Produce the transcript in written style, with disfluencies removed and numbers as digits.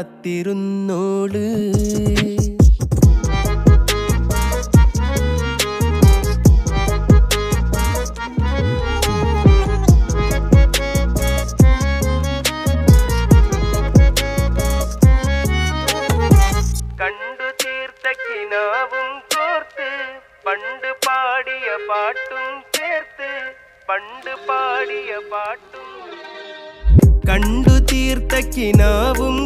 കാത്തിരുന്നോള്. കണ്ടു തീർത്ത കിനാവും കോർത്ത് പണ്ട് പാടിയ പാട്ടും ചേർത്ത് പണ്ട് പാടിയ പാട്ടും കണ്ടു തീർത്ത കിനാവും